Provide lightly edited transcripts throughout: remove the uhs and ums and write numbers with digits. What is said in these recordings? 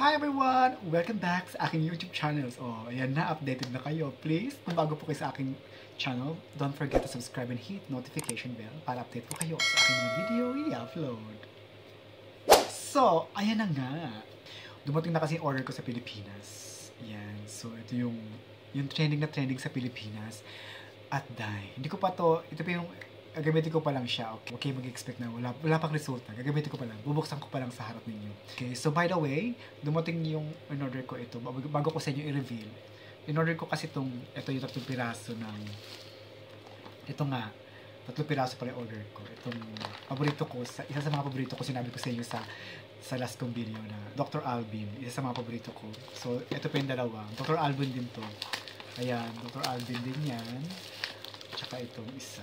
Hi everyone! Welcome back sa aking YouTube channel. Ayan na, updated na kayo. Please, kung bago po kayo sa aking channel, don't forget to subscribe and hit notification bell para update po kayo sa aking mga video i-upload. So, ayan na nga. Dumating na kasi order ko sa Pilipinas. Ayan, so ito yung trending na trending sa Pilipinas. At dahil, hindi ko pa to, ito pa yung gagamitin ko pa lang siya, okay, mag-expect na wala pang resulta, gagamitin ko pa lang, bubuksan ko pa lang sa harap ninyo. Okay, so by the way, dumating yung in-order ko ito, bago ko sa inyo i-reveal, in-order ko kasi ito yung 3 piraso ng, ito nga, 3 piraso pala yung order ko, itong paborito ko, isa sa mga paborito ko, sinabi ko sa inyo sa last kong video na Dr. Alvin, isa sa mga paborito ko. So, ito pa yung dalawa, Dr. Alvin din to, ayan, Dr. Alvin din yan, tsaka itong isa.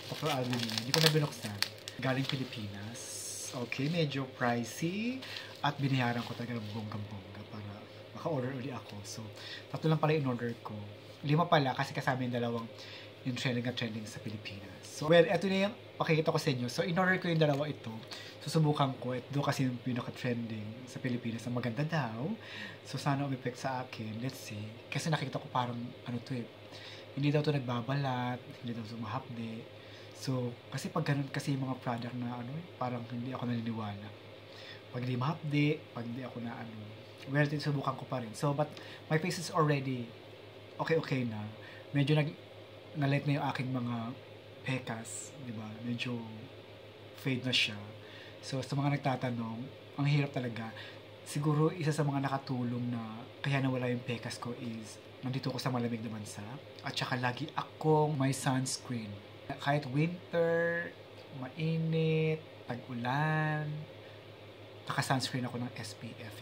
Dr. Alvin yun. Hindi ko na binuksan. Galing Pilipinas. Okay, medyo pricey. At binayaran ko talaga ng bonggang-bongga para maka-order ulit ako. So, 3 lang pala in-order ko. 5 pala kasi kasama yung dalawang yung trending na trending sa Pilipinas. So, well, ito na yung pakikita ko sa inyo. So, in-order ko yung dalawa ito. Susubukan ko. Ito kasi yung pinaka-trending sa Pilipinas na maganda daw. So, sana umipek sa akin. Let's see. Kasi nakikita ko parang, ano to eh, hindi daw to nagbabalat, hindi daw to mahapde. So, kasi pag ganun kasi yung mga product na ano, parang hindi ako naniniwala. Pag di mahapdi, pag di ako na ano, well, subukan ko pa rin. So, but my face is already okay na. Medyo na-light na yung aking mga pekas, di ba? Medyo fade na siya. So, sa mga nagtatanong, ang hirap talaga. Siguro, isa sa mga nakatulong na kaya nawala yung pekas ko is nandito ako sa malamig na bansa. At saka lagi akong may sunscreen. Kahit winter, mainit, tag-ulan, naka-sunscreen ako ng SPF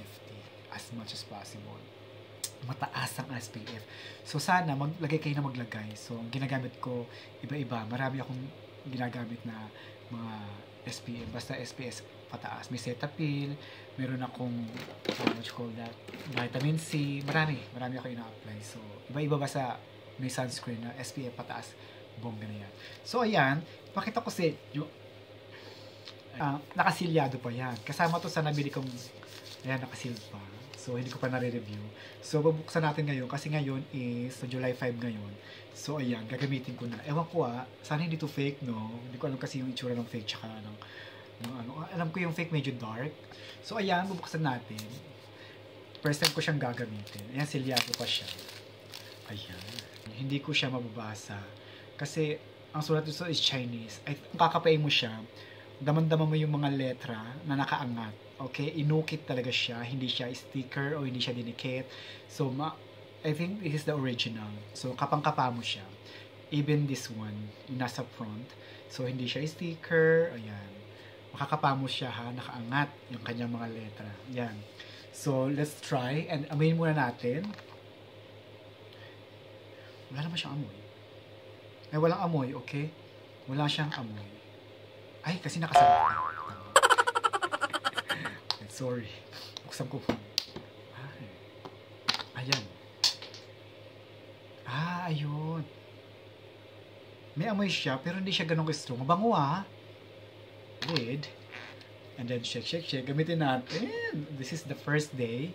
50 as much as possible. Mataas ang SPF. So sana maglagay kayo na maglagay. So ang ginagamit ko iba-iba. Marami akong ginagamit na mga SPF. Basta SPF pataas. May Cetaphil, meron akong what you call that, vitamin C. Marami ako ina-apply. So iba-iba basta may sunscreen na SPF pataas. Bongga na yan. So, ayan. Pakita ko si yung nakasilyado pa yan. Kasama to sa nabili kong ayan, nakasil pa. So, hindi ko pa nare-review. So, babuksan natin ngayon. Kasi ngayon is July 5 ngayon. So, ayan. Gagamitin ko na. Ewan ko sana hindi to fake, no? Hindi ko alam kasi yung itsura ng fake tsaka ng ano. Alam ko yung fake medyo dark. So, ayan. Bubuksan natin. First time ko siyang gagamitin. Ayan, silyado pa siya. Ayan. Hindi ko siya mababasa. Kasi, ang sulat dito is Chinese. Kung kakapain mo siya, daman-daman mo yung mga letra na nakaangat. Okay? Inukit talaga siya. Hindi siya sticker o hindi siya dinikit. So, I think this is the original. So, kapang-kapa mo siya. Even this one, yung nasa front. So, hindi siya sticker. Ayan. Makakapa mo siya ha. Nakaangat yung kanyang mga letra. Ayan. So, let's try. And amoyin muna natin. Wala naman siyang amoy. Ay, walang amoy, okay? Wala siyang amoy. Ay, kasi nakasarap na. Sorry. Buksan ko po. Ay. Ayan. Ayun. May amoy siya, pero hindi siya ganun ka-strong. Mabango Lid. And then, shake. Gamitin natin. This is the first day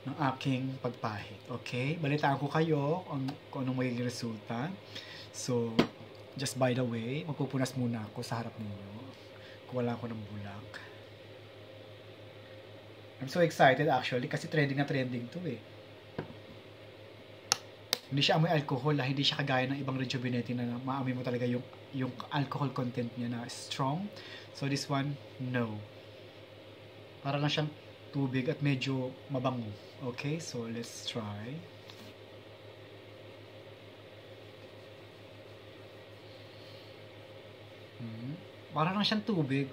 ng aking pagpahid. Okay? Balitaan ko kayo kung anong magiging resulta. So, just by the way, magpupunas muna ako sa harap ninyo. Kung wala ako ng bulak. I'm so excited actually kasi trending na trending to eh. Hindi siya amoy alcohol hindi siya kagaya ng ibang rejuvenating na maamoy mo talaga yung alcohol content niya na strong. So, this one, no. Para lang siyang tubig at medyo mabango. Okay, so let's try. Parang lang siyang tubig.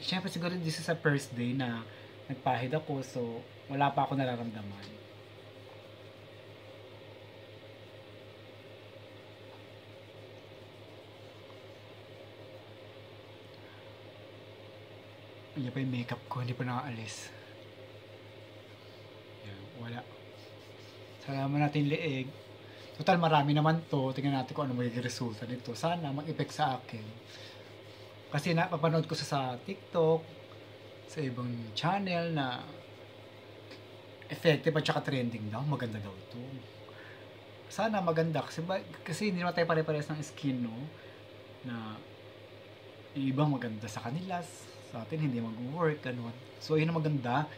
Siyempre siguro this is a first day na nagpahid ako, so wala pa ako nararamdaman. Yan pa yung makeup ko, hindi pa nakaalis. Yan, wala. Salamat natin liig. Total marami naman to. Tingnan natin kung ano magiging resulta nito. Sana mag-effect sa akin. Kasi napapanood ko sa TikTok, sa ibang channel na effective at saka trending daw. Maganda daw ito. Sana maganda kasi hindi naman tayo pare-pares ng skin, no? Na yung ibang maganda sa kanila, sa atin hindi mag-work, ganun. So, yun ang maganda.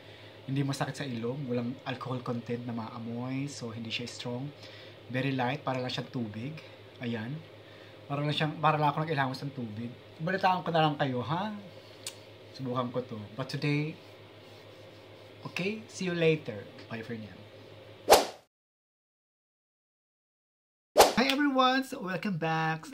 Hindi masakit sa ilong, walang alcohol content na maamoy, so hindi siya strong. Very light, para lang siyang tubig. Ayan. Para lang ako nag-ilamos ng tubig. Balitaan ko na lang kayo, ha? Subukan ko to. But today, okay? See you later. Bye for now. Hi everyone! So, welcome back!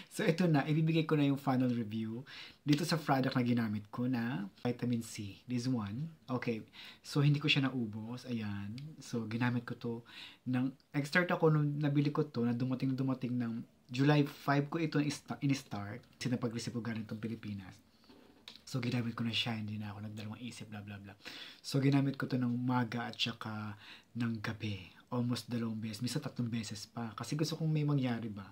So, ito na. Ibibigay ko na yung final review dito sa product na ginamit ko na vitamin C. This one. Okay. So, hindi ko siya naubos. Ayan. So, ginamit ko to. Nag-start ako nung nabili ko to na dumating ng July 5 ko ito in-start. Kasi napag-receive ko galing itong Pilipinas. So, ginamit ko na siya. Hindi na ako nagdalawang isip, blah, blah, blah. So, ginamit ko to ng umaga at saka ng gabi. Almost 2 beses. Misa 3 beses pa. Kasi gusto kong may mangyari ba.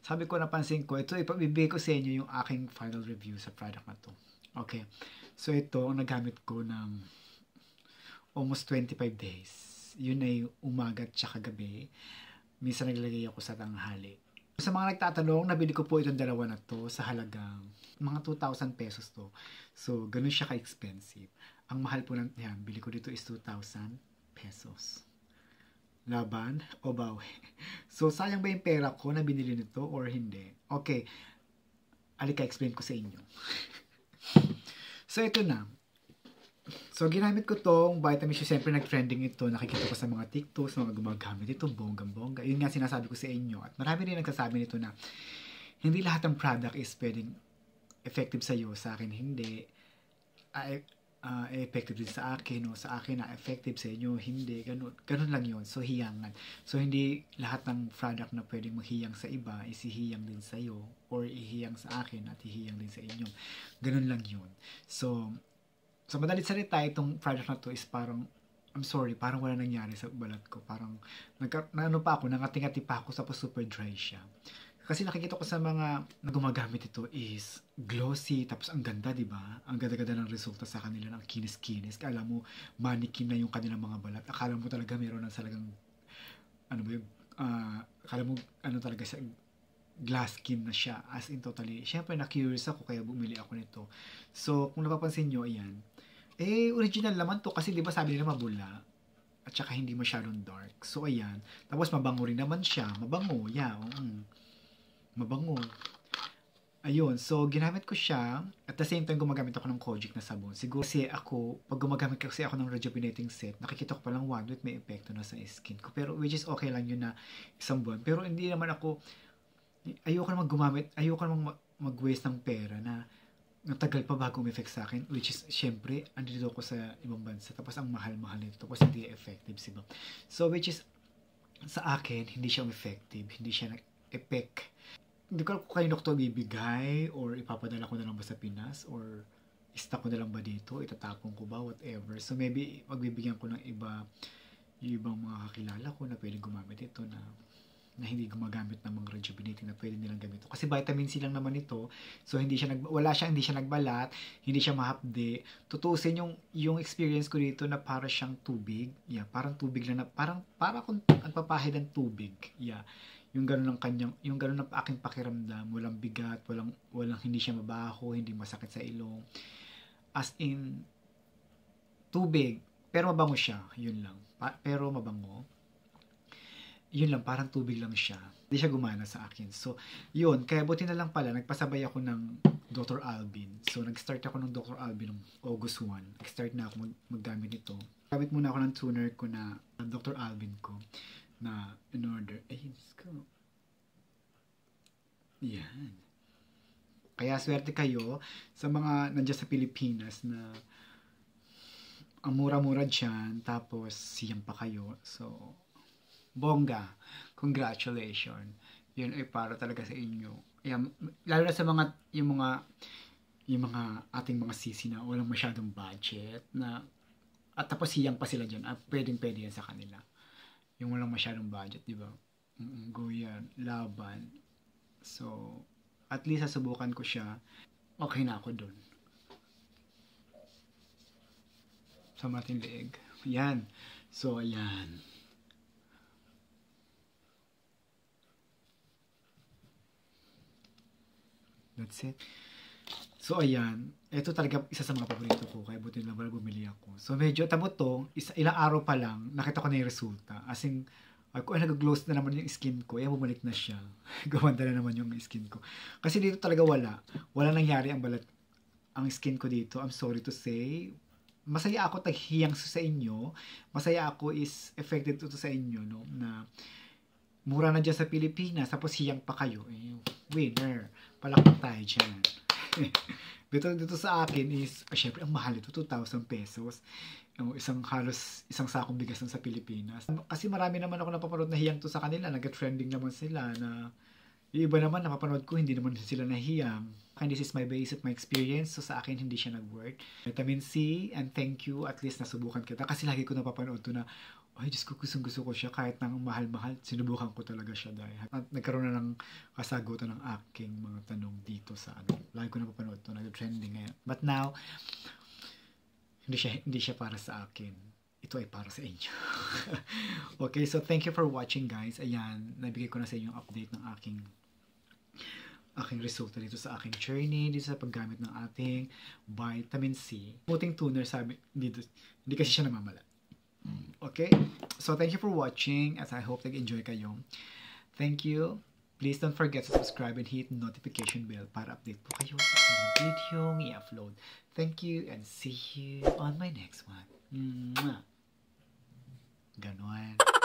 Sabi ko, napansin ko, ito, ipabibigay ko sa inyo yung aking final review sa product na to. Okay. So, ito, ang nagamit ko ng almost 25 days. Yun ay umaga at saka gabi. Misa naglagay ako sa tanghali. Sa mga nagtatanong, nabili ko po itong dalawa na to sa halagang mga 2,000 pesos to. So, ganun siya ka-expensive. Ang mahal po yan, bili ko dito is 2,000 pesos. Laban o bawi? So, sayang ba yung pera ko na binili nito or hindi? Okay. Alika, explain ko sa inyo. So, ito na. So, ginamit ko tong vitamin C. Siyempre, nag-trending ito. Nakikita ko sa mga TikToks, mga gumagamit ito, bonggang-bongga. Yun nga sinasabi ko sa inyo. At marami rin nagsasabi nito na hindi lahat ng product is pwedeng effective sa iyo. Sa akin, hindi. Effective din sa akin. O sa akin na effective sa inyo, hindi. Ganun lang yun. So, hiyangan. So, hindi lahat ng product na pwedeng maghiyang sa iba is hihiyang din sa iyo or ihiyang sa akin at hihiyang din sa inyo. Ganun lang yun. So, sa madalit salita, itong product na to is parang, I'm sorry, parang wala nangyari sa balat ko. Parang, nangating-ngati pa ako, tapos super dry siya. Kasi nakikita ko sa mga na gumagamit ito is glossy, tapos ang ganda, di ba? Ang ganda-ganda ng resulta sa kanila, ng kinis-kinis. Akala mo, mannequin na yung kanilang mga balat. Akala mo talaga meron ng salagang, akala mo, talaga siya, glass skin na siya. As in totally, syempre na-curious ako, kaya bumili ako nito. So, kung napapansin nyo, ayan. Original naman to, kasi di ba sabi nila mabula? At saka hindi masyadong dark. So, ayan. Tapos, mabango rin naman siya. Mabango, yeah. Mabango. Ayun, so ginamit ko siya. At the same time, gumagamit ako ng Kojic na sabon. Siguro kasi ako, pag gumagamit kasi ako ng rejuvenating set, nakikita ko palang 1 week may epekto na sa skin ko. Pero which is okay lang yun na isang buwan. Pero hindi naman ako, ayoko naman gumamit, ayoko naman mag-waste ng pera na natagal pa bago umeffect sa akin. Which is, syempre, andito ako sa ibang bansa. Tapos ang mahal-mahal nito. Tapos hindi effective, diba? So which is, sa akin, hindi siya effective. Hindi siya nag-effect. Hindi ko kung kanino ko ito bibigay or ipapadala ko na lang ba sa Pinas or stock ko na lang ba dito, itatapon ko ba, whatever. So maybe magbibigyan ko ng iba, yung ibang mga kakilala ko na pwede gumamit ito na hindi gumagamit ng mga rejuvenating na pwede nilang gamit. Kasi vitamin C lang naman ito. So hindi siya hindi siya nagbalat, hindi siya mahapde. Tutusin yung experience ko dito na para siyang tubig. Yeah, parang tubig lang na para kung nagpapahid ng tubig. Yeah. Yung gano'n ang aking pakiramdam, walang bigat, walang hindi siya mabaho, hindi masakit sa ilong. As in tubig, pero mabango siya, yun lang. Pero mabango. Yun lang, parang tubig lang siya. Hindi siya gumana sa akin. So, yun, kaya buti na lang pala, nagpasabay ako ng Dr. Alban. So, nag-start ako ng Dr. Alban noong August 1. Nag-start na ako maggamit ito. Gamit muna ako ng toner ko na Dr. Alban ko na in order. Ko. Yan. Kaya swerte kayo sa mga nandiyan sa Pilipinas na ang mura-mura dyan, tapos siyang pa kayo. So, bongga. Congratulations. Yun ay para talaga sa inyo. Yan, lalo na sa mga, yung mga ating mga sisi na walang masyadong budget na, at tapos siyang pa sila dyan. Pwedeng-pwede yan sa kanila. Yung walang masyadong budget, di ba? Go yan. Laban. So, at least subukan ko siya. Okay na ako dun. Sama natin leeg. Ayan. So, ayan. That's it. So, ayan. Ito talaga isa sa mga paborito ko. Kaya buti lang pala bumili ako. So, medyo tamo to. Ilang araw pa lang, nakita ko na yung resulta. As in, ako ay nag-gloss na naman yung skin ko. Ayan, bumalik na siya. Gawanda na naman yung skin ko. Kasi dito talaga wala. Wala nangyari ang skin ko dito. I'm sorry to say. Masaya ako taghiyang sa inyo. Masaya ako is affected to sa inyo, no? Na mura na dyan sa Pilipinas, tapos hiyang pa kayo. Winner. Palakpak tayo dyan. dito sa akin is, syempre, ang mahal ito, 2,000 pesos. Isang sakong bigas sa Pilipinas. Kasi marami naman ako napapanood na hiyang to sa kanila. Nag-trending naman sila na yung iba naman napapanood ko, hindi naman sila nahiyang. And this is my base of my experience. So sa akin, hindi siya nag-work. Vitamin C, and thank you. At least nasubukan kita. Kasi lagi ko napapanood to na, ay, Diyos ko, gusto ko siya. Kahit nang mahal-mahal, sinubukan ko talaga siya dahil. At nagkaroon na ng kasagutan ng aking mga tanong dito sa Lagi ko napapanood to, nag-trending ngayon. But now, hindi siya para sa akin. Ito ay para sa inyo. Okay, so thank you for watching, guys. Ayan, nabigay ko na sa inyo yung update ng aking resulta dito sa aking journey, dito sa paggamit ng ating vitamin C. Puting toner, sabi, hindi kasi siya namamala. Okay? So, thank you for watching as I hope nag-enjoy kayo. Thank you. Please don't forget to subscribe and hit notification bell para update po kayo sa mga video i-upload. Thank you and see you on my next one. Ganon.